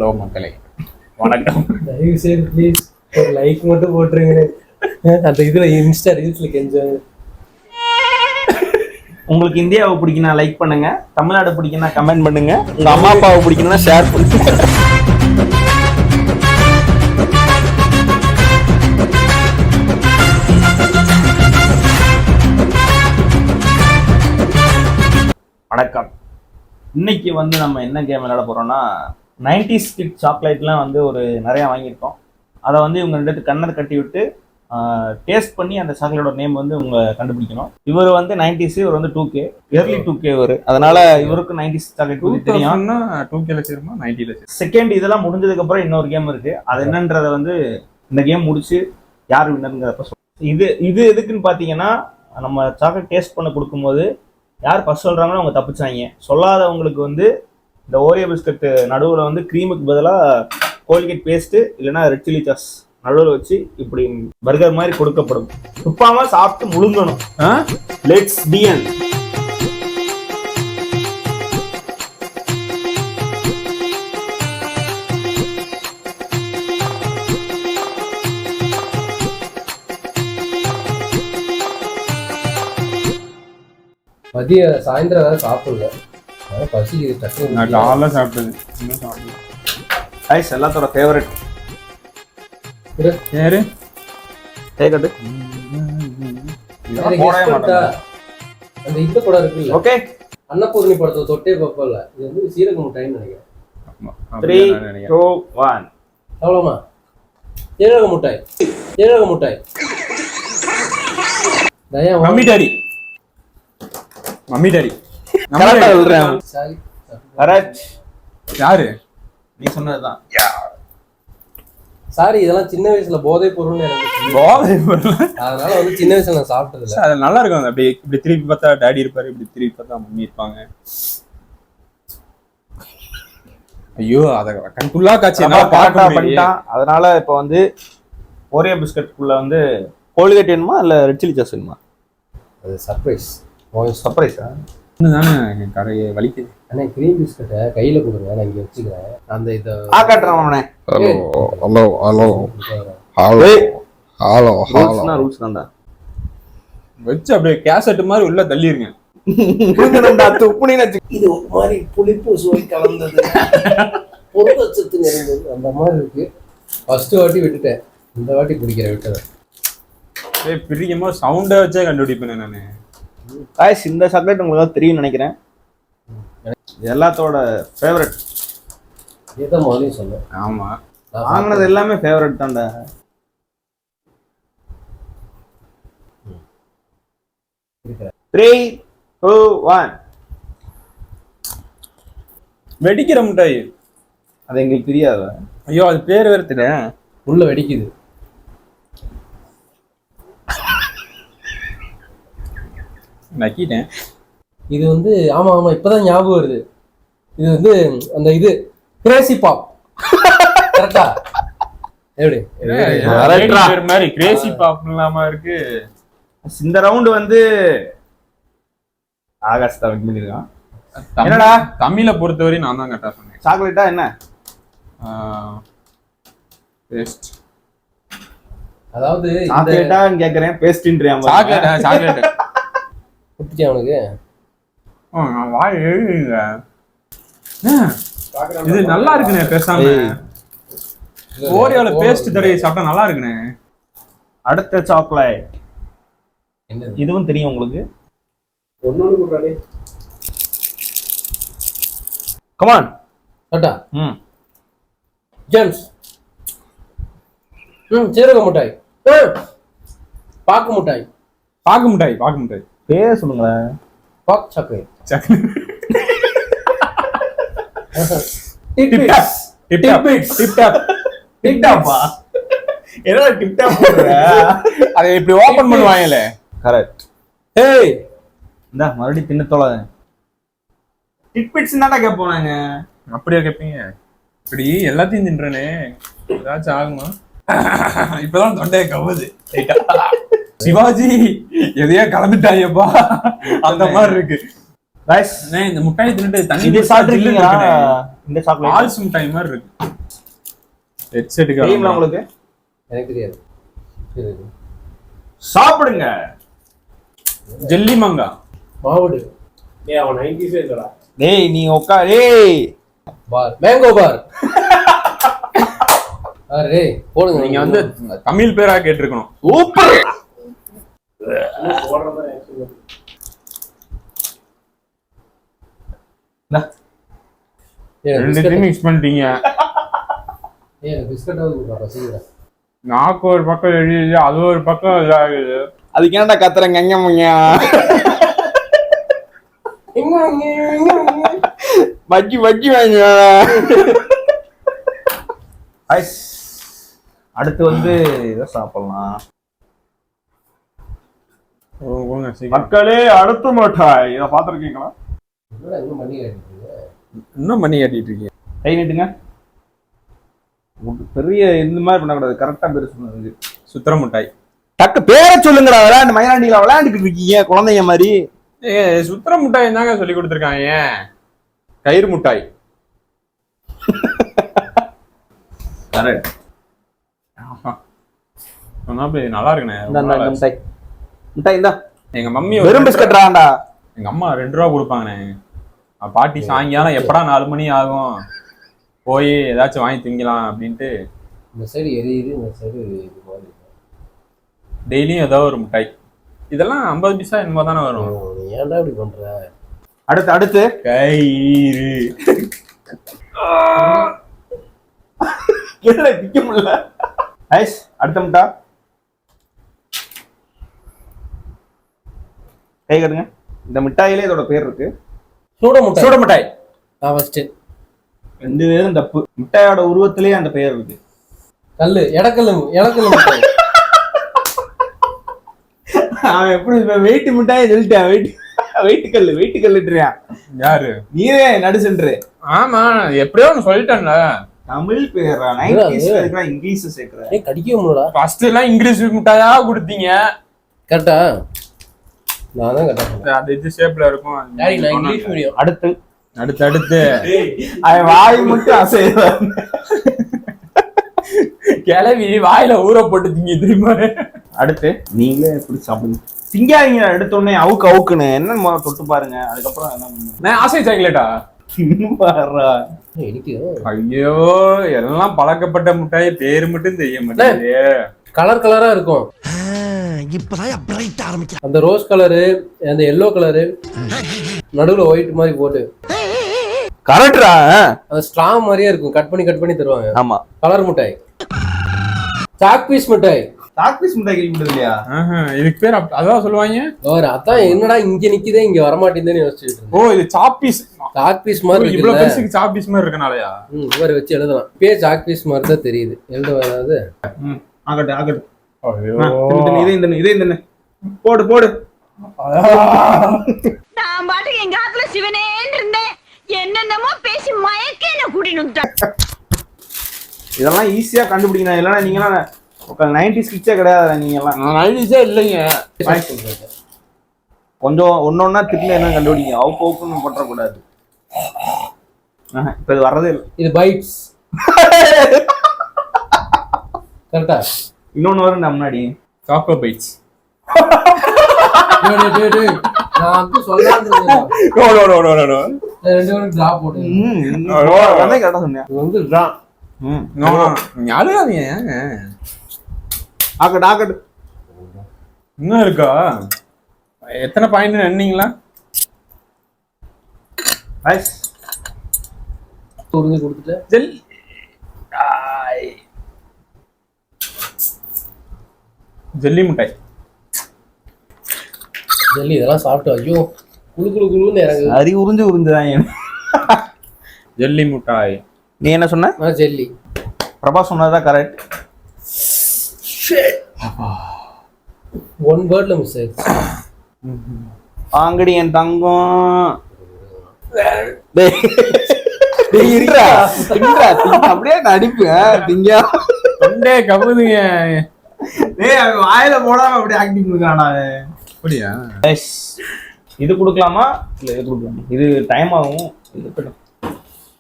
Hello மக்களே, வணக்கம். தயவு செய்து ப்ளீஸ் ஒரு லைக் மட்டும் போட்டுருங்க. அந்த இதுல இன்ஸ்டா ரீல்ஸ்ல கெஞ்சாங்க. உங்களுக்கு இந்தியாவை பிடிக்குன்னா லைக் பண்ணுங்க, தமிழ்நாடு பிடிக்குன்னா கமெண்ட் பண்ணுங்க, உங்க அம்மா அப்பாவை பிடிக்குன்னா ஷேர் பண்ணுங்க. வணக்கம். இன்னைக்கு நம்ம என்ன கேம் விளையாட போறோம்னா 90s கிட் சாக்லேட்லாம் ஒரு நிறைய வாங்கியிருக்கோம். அதை இவங்க ரெண்டு கண்ணை கட்டி விட்டு டேஸ்ட் பண்ணி அந்த சாக்லேட்டோட நேம் உங்க கண்டுபிடிக்கணும். இவர் 90s, இவர் 2K, early 2K இவர். அதனால இவருக்கு 90s சாக்லேட் தெரியும். 2Kல சேருமா 90ல சேரும். செகண்ட் இதெல்லாம் முடிஞ்சதுக்கு அப்புறம் இன்னொரு கேம் இருக்கு. அது என்னன்றத இந்த கேம் முடிச்சு யார் வின்னருங்கிறப்ப சொல்லுங்க. இது எதுக்குன்னு பாத்தீங்கன்னா, நம்ம சாக்லேட் டேஸ்ட் பண்ண கொடுக்கும்போது யார் ஃபர்ஸ்ட் சொல்றாங்களோ அவங்க தப்பிச்சாங்க. சொல்லாதவங்களுக்கு இந்த ஓரியோ பிஸ்கட் நடுவில் க்ரீமுக்கு பதிலாக கோல்கேட் பேஸ்ட்டு இல்லைன்னா ரெட் சில்லி சாஸ் நடுவில் வச்சு இப்படி பர்கர் மாதிரி கொடுக்கப்படும். துப்பாம சாப்பிட்டு முழுங்கணும். Let's begin. மதிய சாயந்தரம் வேற சாப்பிடல, பசி டக்கு. நான் காலைல சாப்பிட்டது, இன்னும் சாப்பிடல. ஐஸ் எல்லாத்தோட ஃபேவரட் யாரு? கேக்கட்டு. அந்த இந்த படம் இருக்குல்ல, ஓகே, அன்னபூர்ணி படத்தை தொட்டே பார்ப்பல. இது சீரக முட்டாய்ன்னு நினைக்கிறேன். 3, 2, 1. அவ்வளோமா? சீரக முட்டாய், சீரக முட்டாய். தயா மம்மி டாடி, மம்மி டாடி. கரெக்டா சொல்றேன். Sorry, correct. யாரு? நீ சொன்னதுதான். சாரி, இதெல்லாம் சின்ன வயசுல போதை பொருள்னு எனக்கு போதை பொருள். அதனால சின்ன வயசுல நான் சாப்பிட்டது இல்லை. அது நல்லா இருக்கும். அப்படி இப்படி திருப்பி பார்த்தா டாடி இருப்பாரு, இப்படி திருப்பி பார்த்தா மம்மி இருப்பாங்க. ஐயோ, அத கண்குள்ளா காட்சி என்னால பார்க்க முடியல. அதனால இப்ப ஓரியோ பிஸ்கட்குள்ள கோல்கேட் வேணுமா இல்ல ரெட் சில்லி சாஸ் வேணுமா? அது சர்ப்ரைஸ். சர்ப்ரைஸா? தானே கரையை வலிக்குது. அண்ணா, கிரீம் பிஸ்கட்டை கையில கொடுங்க, நான் இங்க வச்சுக்கிறேன். அந்த இதை காட்டுறேன். Hello hello hello hello hello hello rules தான்டா. வச்சு அப்படியே கேசட் மாதிரி உள்ள தள்ளிருங்க. இது ஒரு மாதிரி புளிப்பு சுவை கலந்தது, பொருளச்சத்து நிறைந்தது அந்த மாதிரி இருக்கு. ஃபர்ஸ்ட் வாட்டி விட்டுட்டேன், இந்த வாட்டி பிடிக்கிற விட்டதை. பிரிக்கமா சவுண்டா வச்சே கண்டுபிடிப்பேன் நானு. காய்ஸ், இந்த சாக்லேட் உங்களுக்கு தெரியும் நினைக்கிறேன். எல்லாத்தோட ஃபேவரட். இதான் முதலையும் சொன்னேன். ஆமா, வாங்கினது எல்லாமே ஃபேவரட் தான்டா. த்ரீ, 2, 1. வெடிக்கிற முட்டாய். அது எங்களுக்கு தெரியாது. ஐயோ, அது பேர் வேற தெரியல. உள்ள வெடிக்குது. நக்கிட்டேன். இது ஆமா ஆமா, இப்பதான் ஞாபகம் வருது. இது அந்த இது கிரேசி பாப். கரெக்டா? எப்படி பேர் மாதிரி கிரேசி பாப் இல்லாம இருக்கு. இந்த ரவுண்ட் ஆகாஷ் தான் வின் பண்ணிருக்கான். என்னடா தமிழை பொறுத்தவரை நான் தான் கரெக்டா சொன்னேன். சாக்லேட்டா என்ன? பேஸ்ட். அதாவது சாக்லேட்டான்னு கேக்குறேன், பேஸ்ட்ன்றியா? Chocolate, chocolate. குட்டிச்சா அவனுக்கு? வாய் எழுதுங்க. இது நல்லா இருக்குண்ணே. பேசாம ஓரியோல பேஸ்ட் தடவை சாப்பிட்டா நல்லா இருக்குண்ணே. அடுத்த சாக்லேட் என்ன? இதுவும் தெரியும் உங்களுக்கு. ஒன்னொன்னு கூடாடே. Come on. கரெக்டா? ஜேம்ஸ். சீரக முட்டாய். பாக்கு முட்டாய். பாக்கு முட்டாய், பாக்கு முட்டாய். பேர் சொல்லுங்களேன். பாக் சாக்லேட். அதை இப்படி ஓபன் பண்ணுவாங்கல்ல. கரெக்ட். ஏய், இந்த மறுபடியும் தின்னத்தோல டிட்பிட்ஸ் தான்டா கேட்போம் நாங்க. அப்படியா கேட்பீங்க? இப்படி எல்லாத்தையும் தின்றனே, ஏதாச்சும் ஆகுமா? இப்பதான் தொண்டைய கவுது. சிவாஜி எதையா கலந்துட்டாயப்பா, அந்த மாதிரி இருக்கு. गाइस இந்த முட்டாய் தின்னுட்டு தண்ணி இது சாப்பிட்டுருக்கீங்களா? இந்த சாக்லேட் ஆல்ஸ் மிட்டாய் மாதிரி இருக்கு. ஹெட்செட்டுக்கு தெரியுமா உங்களுக்கு? எனக்கு தெரியாது. சாப்பிடுங்க. ஜெல்லி மாங்கா மாவுடு அவன் 90s இல்லடா. டேய் நீ டேய் பார் மேங்கோ பார். அரே போடுங்க. நீங்க வந்து தமிழ் பேரா கேட்டிருக்கணும். சூப்பர். ஓடுறதா ஆக்சுவலி. ரெண்டுத்தையும் மிக்ஸ் பண்ணிட்டீங்க. பிஸ்கட்டாவது பசிக்கிறேன். நாக்கு ஒரு பக்கம் எழுதி அது ஒரு பக்கம் இதாகுது. அதுக்கு ஏன்டா கத்துறங்க எங்க முங்க வக்கி வக்கி வாங்க. அடுத்து வந்து இதை சாப்பிடலாம். மக்களே அடுத்த மிட்டாய் இதை பார்த்துருக்கீங்களா? இன்னும் பண்ணி காட்டிட்டு இருக்கீங்க. கை நீட்டுங்க. பெரிய இந்த மாதிரி பண்ணக்கூடாது. கரெக்டா பேர் சொன்னது. சுத்திர மிட்டாய். டக்கு பேரை சொல்லுங்கடா. விளையாண்டு மயிலாண்டியில விளையாண்டுட்டு இருக்கீங்க குழந்தைங்க மாதிரி. சுத்திர மிட்டாய் தாங்க சொல்லி கொடுத்துருக்காங்க. கயிறு மிட்டாய். நல்லா இருக்குண்ணே. மிட்டாய் இந்தா. எங்க மம்மி வெறும் பிஸ்கட்ராண்டா. எங்க அம்மா 2 ரூபா கொடுப்பாங்கண்ணே. பாட்டி சாயங்காலம் எப்படா 4 மணி ஆகும் போய் ஏதாச்சும் வாங்கி திங்கலாம் அப்படின்ட்டு இந்த சைடு எரியுது, இந்த சைடு இது மாதிரி டெய்லியும் ஏதோ ஒரு மிட்டாய். இதெல்லாம் 50 பைசா என்னமோ தானே வரும். ஏன்டா இப்படி பண்ற? அடுத்து கயிறு திக்க முடியல. அடுத்த மிட்டா கை கட்டுங்க. இந்த மிட்டாயிலே இதோட பேர் இருக்கு. சூட மிட்டாய். சூட மிட்டாய். நான் ஃபர்ஸ்ட் 2 பேரும் தப்பு. மிட்டாயோட உருவத்திலேயே அந்த பெயர் இருக்கு. கல்லு எடக்கல்லு மிட்டாய். அவன் எப்படி வெயிட் மிட்டாய் சொல்லிட்டான். வெயிட் கல்லுட்டுறியா? யாரு? நீரே நடுசென்று. ஆமா எப்படியோ ஒன்று சொல்லிட்டேன்ல. தமிழ் பேரா? 90s இங்கிலீஷ் சேர்க்கிற. கடிக்க முடியல. ஃபர்ஸ்ட் எல்லாம் இங்கிலீஷ் மிட்டாயா கொடுத்தீங்க. கரெக்டா? நான் தான் கரெக்டா. அது இது ஷேப்ல இருக்கும். நான் இங்கிலீஷ் மீடியம். அடுத்து அவன் வாய் மட்டும் அசைவான். கிளவி வாயில ஊற போட்டு திங்க தெரியுமா? அடுத்து நீங்களே எப்படி சாப்பிடுங்க. திங்காதீங்க. எடுத்தோடனே அவுக்குன்னு என்ன தொட்டு பாருங்க. அதுக்கப்புறம் என்ன ஆசை சாக்லேட்டா பாடுறா. ஐயோ எல்லாம் பழக்கப்பட்ட மிட்டாய் பேரு மட்டும் தெரிய மாட்டேங்குது. கலர் கலரா இருக்கும். இப்பதான் பிரைட் ஆரம்பிக்கும். அந்த ரோஸ் கலரு, அந்த எல்லோ கலரு, நடுவுல ஒயிட் மாதிரி போட்டு கரெக்டா? அந்த ஸ்ட்ரா மாதிரியே இருக்கும். கட் பண்ணி தருவாங்க. ஆமா. கலர் மிட்டாய். சாக்பீஸ் மிட்டாய். சாக்பீஸ் மிட்டாய் கேள்விப்பட்டது இல்லையா? இதுக்கு பேர் அதான் சொல்லுவாங்க. அதான் என்னடா இங்க நிக்குதே இங்க வர மாட்டேங்குதுன்னு யோசிச்சுட்டு. ஓ இது சாக்பீஸ். சாக்பீஸ் மாதிரி இவ்வளவு பெருசுக்கு சாக்பீஸ் மாதிரி இருக்கனாலயா? இவர் வச்சு எழுதலாம். பே சாக்பீஸ் மாதிரி தான் தெரியுது. எழுத வராது. ஆகட்டும். இதே போடு. நான் பாட்டுக்கு எங்க ஆத்துல சிவனேன்னு இருந்தேன். என்னென்னமோ பேசி மயக்க என்ன கூட்டிட்டு. இதெல்லாம் ஈஸியா கண்டுபிடிக்கணும். இல்லைன்னா நீங்களாம் 90s கிட்ஸே கிடையாது. நீங்கெல்லாம் 90s இல்லைங்க. கொஞ்சம் ஒன்னொன்னா திட்டில என்ன கண்டுபிடிங்க. அவுக்குன்னு போட்டக்கூடாது. இப்ப இது வர்றதே இல்லை. இது பைட்ஸ். கரெக்டா? இன்னொன்னு வரும் முன்னாடி. Choco bites. நான் சொல்லாம கரெக்டா சொன்னேன். இது வந்து ட்ரா. ஆகட்டும். இன்னும் இருக்கா? எத்தனை பாயிண்ட் எண்ணீங்களா? கொடுத்துட்டு ஜெல்லி மிட்டாய். ஜெல்லி இதெல்லாம் சாப்பிட்டு ஐயோ குளுன்னு இறங்குது. அரி உறிஞ்சுதான். ஜெல்லி மிட்டாய். நீ என்ன சொன்ன? ஜெல்லி. பிரபா சொன்னதான் கரெக்ட். ஒன் வேர்ட்ல மிஸ் ஆயிடுச்சு. ஆங்கடி என் தங்கம். அப்படியே நடிப்பு திங்க தொண்டே கவுதுங்க. வாயில போடாம அப்படியே ஆக்டிங் கொடுக்குறானா? அப்படியா? இது கொடுக்கலாமா? இல்ல இது கொடுக்கலாமா? இது டைம் ஆகும்.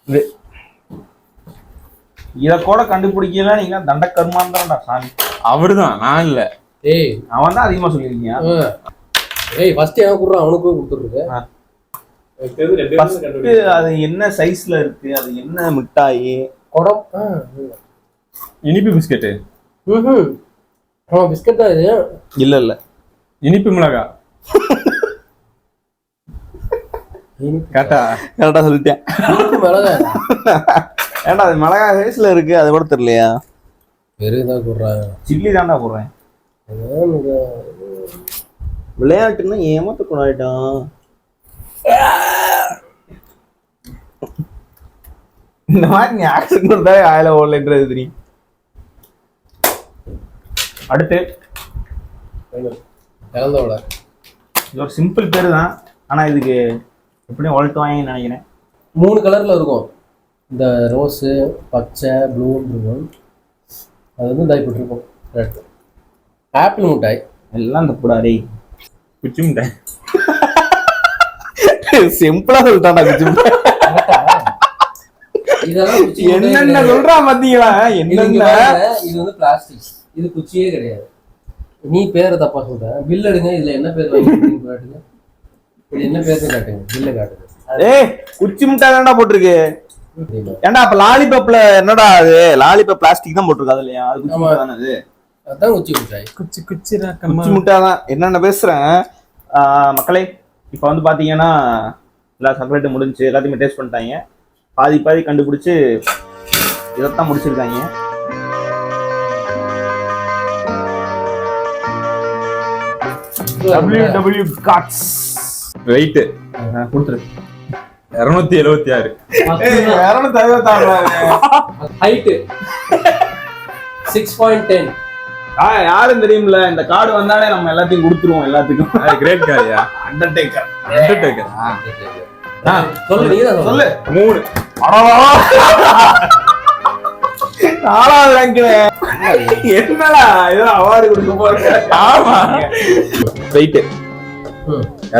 இது இத கூட கண்டுபிடிக்கல நீங்க தண்டக்கர்மாந்தான்டா சாமி. அவருதான், நான் இல்ல. ஏய் அவன் தான் அதிகமா சொல்லியிருக்கீங்க. ஏய் ஃபர்ஸ்ட் எனக்கு குடுறா, அவனுக்கும் கொடுத்துருக்கு. எனக்கு தெரிஞ்சு 2 பேரும் கண்டுபிடிச்சு. அது என்ன சைஸ்ல இருக்கு, அது என்ன மிட்டாயி? குடம். இனிப்பு பிஸ்கெட்டு. ஆமா பிஸ்கட் தான் இது. இல்ல இனிப்பு மிளகா. கரெக்டா சொல்லிட்டேன். இனிப்பு மிளகா. ஏன்டா அது மிளகா சைஸ்ல இருக்கு, அது கூட தெரியலையா? வெறுதான் குடுறாங்க. சில்லி தான்டா போடுறேன். விளையாட்டுன்னா ஏமாத்த கூடாதுட்டான். இந்த மாதிரி நீ ஆக்சன் கொடுத்தாலே ஆயில ஓடலன்றது தெரியும். அடுத்து இறந்தோட இது ஒரு சிம்பிள் பேரு தான், ஆனா இதுக்கு எப்படியும் வளர்த்துவாங்கன்னு நினைக்கிறேன். 3 கலர்ல இருக்கும். இந்த ரோஸு, பச்சை, ப்ளூன்னு இருக்கும். அது வந்து டாய் போட்டிருக்கும். ரெட் ஆப்பிள் மிட்டாய். எல்லாம் இந்த புடாரி குச்சி மிட்டாய். சிம்பிளா சொல்லிட்டான்டா குச்சி மிட்டாய். இதெல்லாம் குச்சி மிட்டாய் என்னென்ன கிடையாது. சொல்றா பாத்தீங்களா? இது இங்க என்னென்ன பாருங்க, இது வந்து பிளாஸ்டிக். இது குச்சியே கிடையாது. நீ பேரை தப்பா சொல்ற. பில் எடுங்க. இதுல என்ன பேர் வாங்கிருக்கீங்க காட்டுங்க. இது என்ன பேர்னு காட்டுங்க. பில்ல காட்டுங்க. ஏய் குச்சி மிட்டாய் தான்டா போட்டிருக்கு. ஏன்டா அப்ப லாலிபப்ல என்னடா அது? லாலிபப் பிளாஸ்டிக் தான் போட்டிருக்கு அதுலயா? அது குச்சி மிட்டாய் தானே அது? அதான் குச்சி மிட்டாய். குச்சி குச்சி மிட்டாய் தான். என்னென்ன பேசுறேன் மக்களே. இப்ப வந்து பாத்தீங்கன்னா எல்லா சாக்லேட்டும் முடிஞ்சு எல்லாத்தையுமே டேஸ்ட் பண்ணிட்டாங்க. பாதி கண்டுபிடிச்சு இதைத்தான் முடிச்சிருக்காங்க. WW Cards வெயிட் கொடுத்துரு. 276. ஹைட் 6.10. யாரும் தெரியும்ல, இந்த கார்டு வந்தாலே நம்ம எல்லாத்தையும் கொடுத்துருவோம். எல்லாத்துக்கும் கிரேட் காரியா? அண்டர்டேக்கர். சொல்லு, நீ தான் சொல்லு. 3. 4வது ரேங்க். என்னடா ஏதோ அவார்டு கொடுக்க போறீங்க? ஆமா. வெயிட்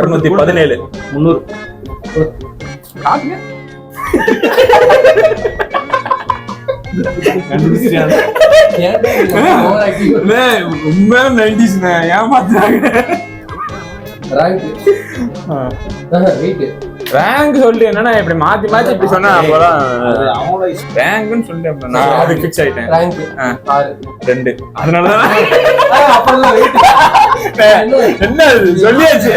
217. 300. காட்டுங்க. உண்மையான 90s ஏமாத்துறாங்க. ரேங்க் சொல்லி என்னன்னா இப்படி மாத்தி இப்படி சொன்னா அப்பதான் அவங்களோட ரேங்க்னு சொல்லி நான் அதுக்கு ஃபிக்ஸ் ஆயிட்டேன். 2. அதனாலதான் என்ன சொல்லியாச்சு.